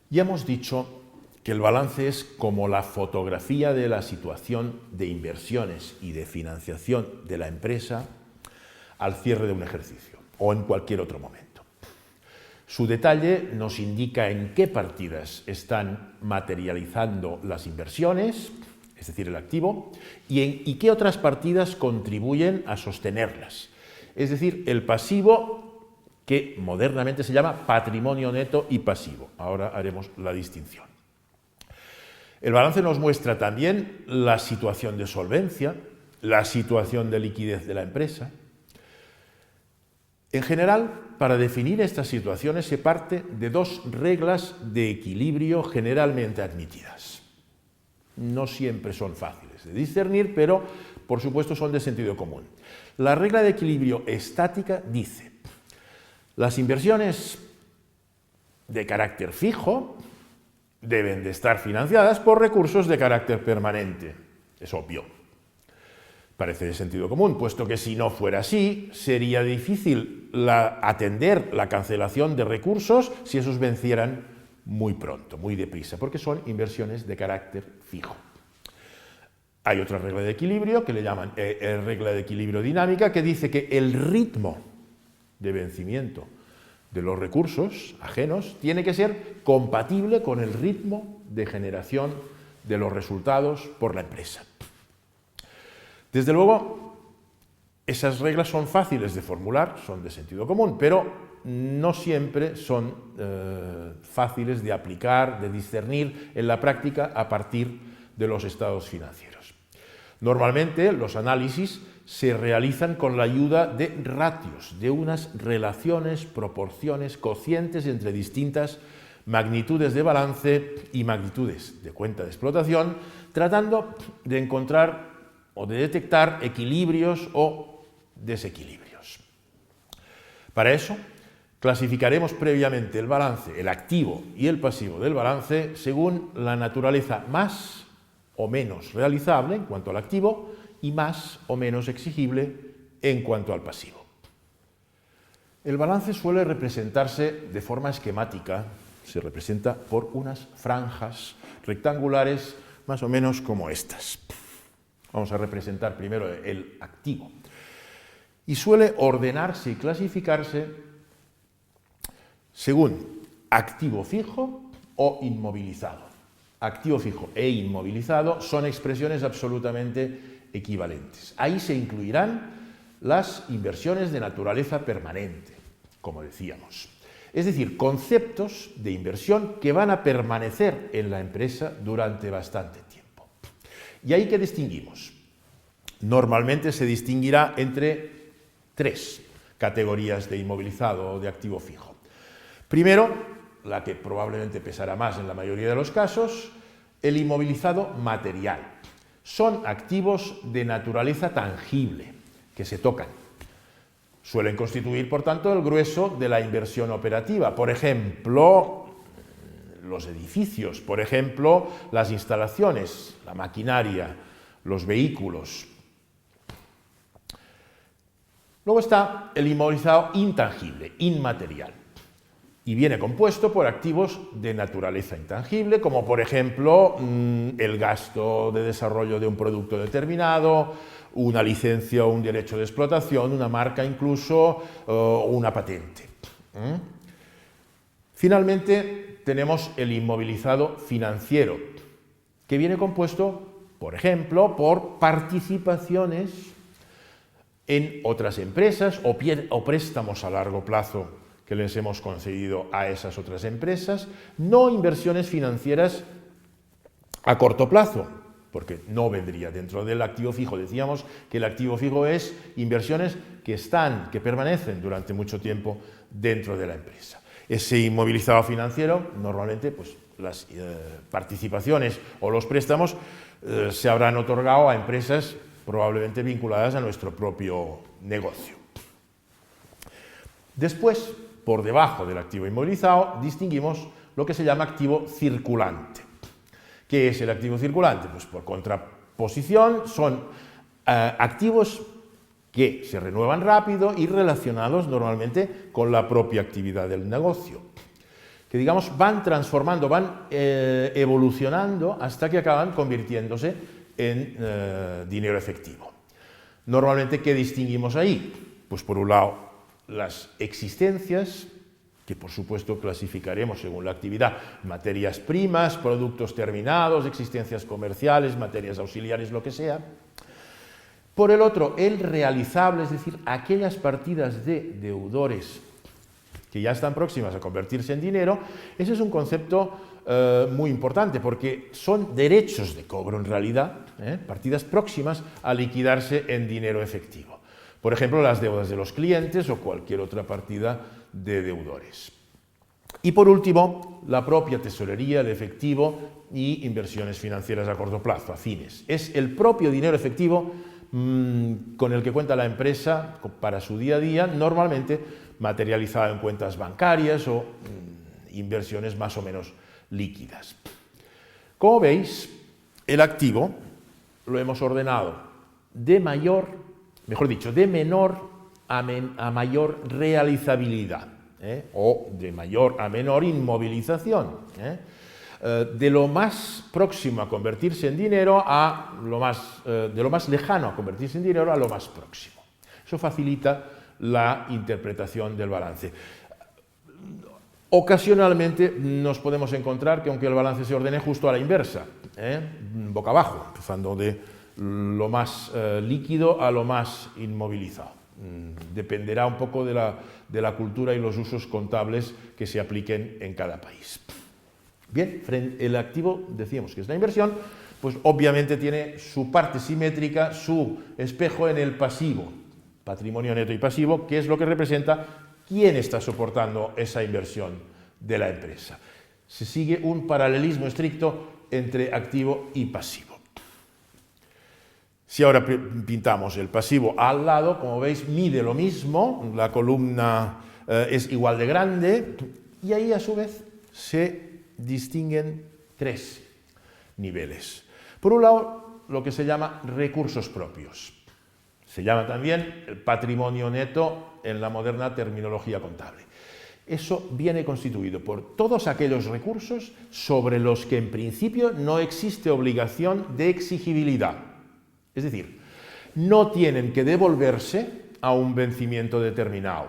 Ya hemos dicho que el balance es como la fotografía de la situación de inversiones y de financiación de la empresa al cierre de un ejercicio o en cualquier otro momento. Su detalle nos indica en qué partidas están materializando las inversiones, es decir, el activo, y qué otras partidas contribuyen a sostenerlas, es decir, el pasivo, que modernamente se llama patrimonio neto y pasivo. Ahora haremos la distinción. El balance nos muestra también la situación de solvencia, la situación de liquidez de la empresa. En general, para definir estas situaciones se parte de dos reglas de equilibrio generalmente admitidas. No siempre son fáciles de discernir, pero por supuesto son de sentido común. La regla de equilibrio estática dice: las inversiones de carácter fijo deben de estar financiadas por recursos de carácter permanente. Es obvio. Parece de sentido común, puesto que si no fuera así, sería difícil atender la cancelación de recursos si esos vencieran muy pronto, muy deprisa, porque son inversiones de carácter fijo. Hay otra regla de equilibrio, que le llaman regla de equilibrio dinámica, que dice que el ritmo de vencimiento de los recursos ajenos tiene que ser compatible con el ritmo de generación de los resultados por la empresa. Desde luego, esas reglas son fáciles de formular, son de sentido común, pero no siempre son fáciles de aplicar, de discernir en la práctica a partir de los estados financieros. Normalmente los análisis se realizan con la ayuda de ratios, de unas relaciones, proporciones, cocientes entre distintas magnitudes de balance y magnitudes de cuenta de explotación, tratando de encontrar o de detectar equilibrios o desequilibrios. Para eso, clasificaremos previamente el balance, el activo y el pasivo del balance según la naturaleza más o menos realizable en cuanto al activo y más o menos exigible en cuanto al pasivo. El balance suele representarse de forma esquemática, se representa por unas franjas rectangulares más o menos como estas. Vamos a representar primero el activo. Y suele ordenarse y clasificarse según activo fijo o inmovilizado. Activo fijo e inmovilizado son expresiones absolutamente equivalentes. Ahí se incluirán las inversiones de naturaleza permanente, como decíamos. Es decir, conceptos de inversión que van a permanecer en la empresa durante bastante tiempo. ¿Y ahí qué distinguimos? Normalmente se distinguirá entre tres categorías de inmovilizado o de activo fijo. Primero, la que probablemente pesará más en la mayoría de los casos, el inmovilizado material. Son activos de naturaleza tangible, que se tocan. Suelen constituir, por tanto, el grueso de la inversión operativa. Por ejemplo, los edificios, por ejemplo, las instalaciones, la maquinaria, los vehículos. Luego está el inmovilizado intangible, inmaterial, y viene compuesto por activos de naturaleza intangible, como por ejemplo el gasto de desarrollo de un producto determinado, una licencia o un derecho de explotación, una marca incluso, o una patente. Finalmente tenemos el inmovilizado financiero, que viene compuesto, por ejemplo, por participaciones en otras empresas o préstamos a largo plazo que les hemos concedido a esas otras empresas, no inversiones financieras a corto plazo, porque no vendría dentro del activo fijo. Decíamos que el activo fijo es inversiones que permanecen durante mucho tiempo dentro de la empresa. Ese inmovilizado financiero, normalmente, pues, las participaciones o los préstamos se habrán otorgado a empresas probablemente vinculadas a nuestro propio negocio. Después, por debajo del activo inmovilizado, distinguimos lo que se llama activo circulante. ¿Qué es el activo circulante? Pues por contraposición son activos que se renuevan rápido y relacionados normalmente con la propia actividad del negocio. que digamos van transformando, van evolucionando hasta que acaban convirtiéndose en dinero efectivo. Normalmente, ¿qué distinguimos ahí? Pues por un lado, las existencias, que por supuesto clasificaremos según la actividad, materias primas, productos terminados, existencias comerciales, materias auxiliares, lo que sea. Por el otro, el realizable, es decir, aquellas partidas de deudores que ya están próximas a convertirse en dinero. Ese es un concepto muy importante, porque son derechos de cobro en realidad, partidas próximas a liquidarse en dinero efectivo. Por ejemplo, las deudas de los clientes o cualquier otra partida de deudores. Y por último, la propia tesorería, el efectivo y inversiones financieras a corto plazo, afines. Es el propio dinero efectivo con el que cuenta la empresa para su día a día, normalmente materializado en cuentas bancarias o inversiones más o menos líquidas. Como veis, el activo lo hemos ordenado de menor a mayor realizabilidad, o de mayor a menor inmovilización, de lo más próximo a convertirse en dinero de lo más lejano a convertirse en dinero a lo más próximo. Eso facilita la interpretación del balance. Ocasionalmente nos podemos encontrar que aunque el balance se ordene justo a la inversa, boca abajo, empezando de lo más líquido a lo más inmovilizado. Dependerá un poco de la cultura y los usos contables que se apliquen en cada país. Bien, el activo, decíamos que es la inversión, pues obviamente tiene su parte simétrica, su espejo en el pasivo, patrimonio neto y pasivo, que es lo que representa quién está soportando esa inversión de la empresa. Se sigue un paralelismo estricto entre activo y pasivo. Si ahora pintamos el pasivo al lado, como veis, mide lo mismo, la columna es igual de grande, y ahí a su vez se distinguen tres niveles. Por un lado, lo que se llama recursos propios. Se llama también el patrimonio neto en la moderna terminología contable. Eso viene constituido por todos aquellos recursos sobre los que en principio no existe obligación de exigibilidad. Es decir, no tienen que devolverse a un vencimiento determinado.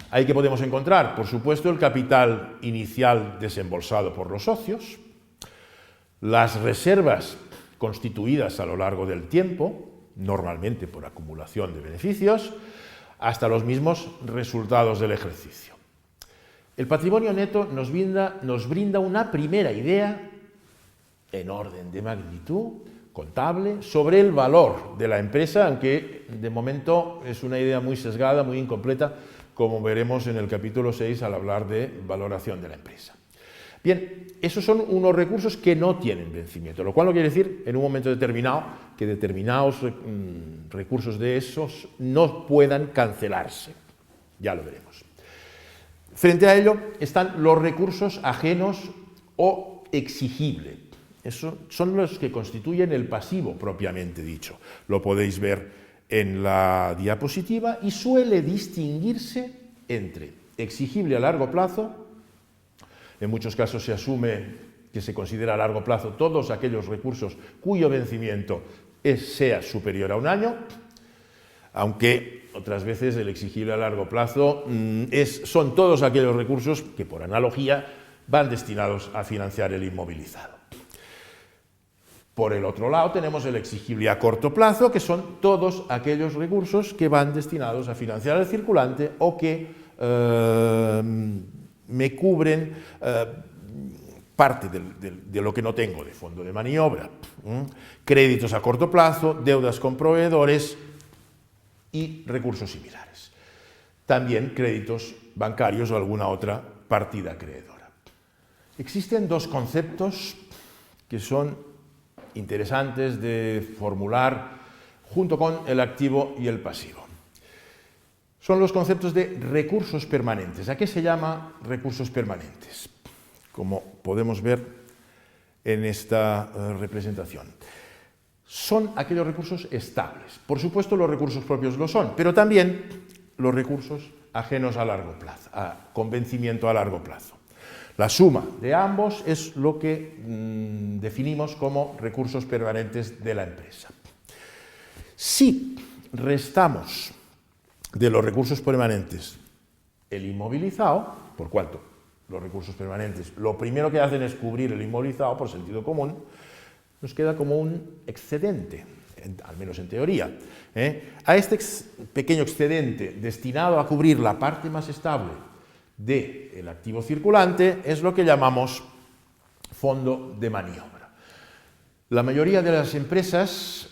Ahí que podemos encontrar, por supuesto, el capital inicial desembolsado por los socios, las reservas constituidas a lo largo del tiempo, normalmente por acumulación de beneficios, hasta los mismos resultados del ejercicio. El patrimonio neto nos brinda una primera idea, en orden de magnitud, contable, sobre el valor de la empresa, aunque de momento es una idea muy sesgada, muy incompleta, como veremos en el capítulo 6 al hablar de valoración de la empresa. Bien, esos son unos recursos que no tienen vencimiento, lo cual no quiere decir en un momento determinado que determinados recursos de esos no puedan cancelarse. Ya lo veremos. Frente a ello están los recursos ajenos o exigibles. Esos son los que constituyen el pasivo propiamente dicho. Lo podéis ver en la diapositiva y suele distinguirse entre exigible a largo plazo. En muchos casos se asume que se considera a largo plazo todos aquellos recursos cuyo vencimiento sea superior a un año, aunque otras veces el exigible a largo plazo son todos aquellos recursos que por analogía van destinados a financiar el inmovilizado. Por el otro lado tenemos el exigible a corto plazo, que son todos aquellos recursos que van destinados a financiar el circulante o que me cubren parte de lo que no tengo de fondo de maniobra. Créditos a corto plazo, deudas con proveedores y recursos similares. También créditos bancarios o alguna otra partida acreedora. Existen dos conceptos que son interesantes de formular junto con el activo y el pasivo. Son los conceptos de recursos permanentes. ¿A qué se llama recursos permanentes? Como podemos ver en esta representación. Son aquellos recursos estables. Por supuesto, los recursos propios lo son, pero también los recursos ajenos a largo plazo, con vencimiento a largo plazo. La suma de ambos es lo que definimos como recursos permanentes de la empresa. Si restamos de los recursos permanentes el inmovilizado, por cuanto los recursos permanentes lo primero que hacen es cubrir el inmovilizado por sentido común, nos queda como un excedente, al menos en teoría. A este pequeño excedente destinado a cubrir la parte más estable del activo circulante es lo que llamamos fondo de maniobra. La mayoría de las empresas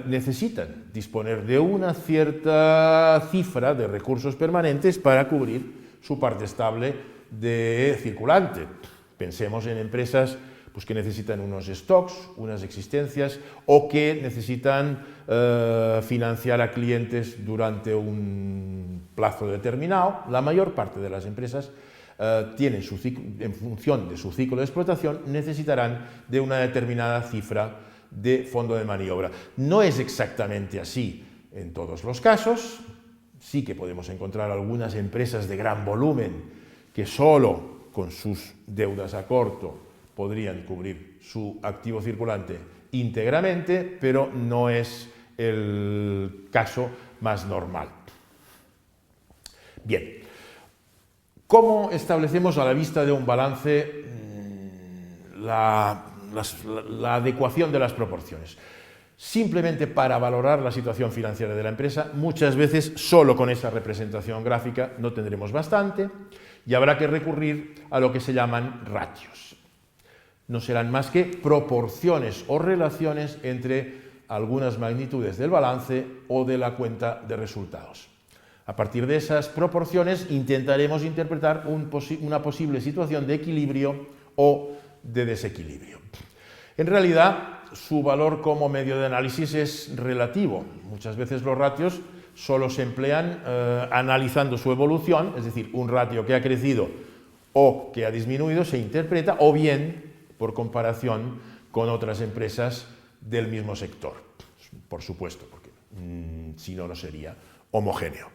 necesitan disponer de una cierta cifra de recursos permanentes para cubrir su parte estable de circulante. Pensemos en empresas pues, que necesitan unos stocks, unas existencias, o que necesitan financiar a clientes durante un plazo determinado. La mayor parte de las empresas tienen en función de su ciclo de explotación, necesitarán de una determinada cifra de fondo de maniobra. No es exactamente así en todos los casos. Sí que podemos encontrar algunas empresas de gran volumen que solo con sus deudas a corto podrían cubrir su activo circulante íntegramente, pero no es el caso más normal. Bien, ¿cómo establecemos a la vista de un balance la adecuación de las proporciones? Simplemente para valorar la situación financiera de la empresa, muchas veces solo con esa representación gráfica no tendremos bastante y habrá que recurrir a lo que se llaman ratios. No serán más que proporciones o relaciones entre algunas magnitudes del balance o de la cuenta de resultados. A partir de esas proporciones intentaremos interpretar una posible situación de equilibrio o de desequilibrio. En realidad, su valor como medio de análisis es relativo. Muchas veces los ratios solo se emplean analizando su evolución, es decir, un ratio que ha crecido o que ha disminuido se interpreta, o bien por comparación con otras empresas del mismo sector, por supuesto, porque si no, no sería homogéneo.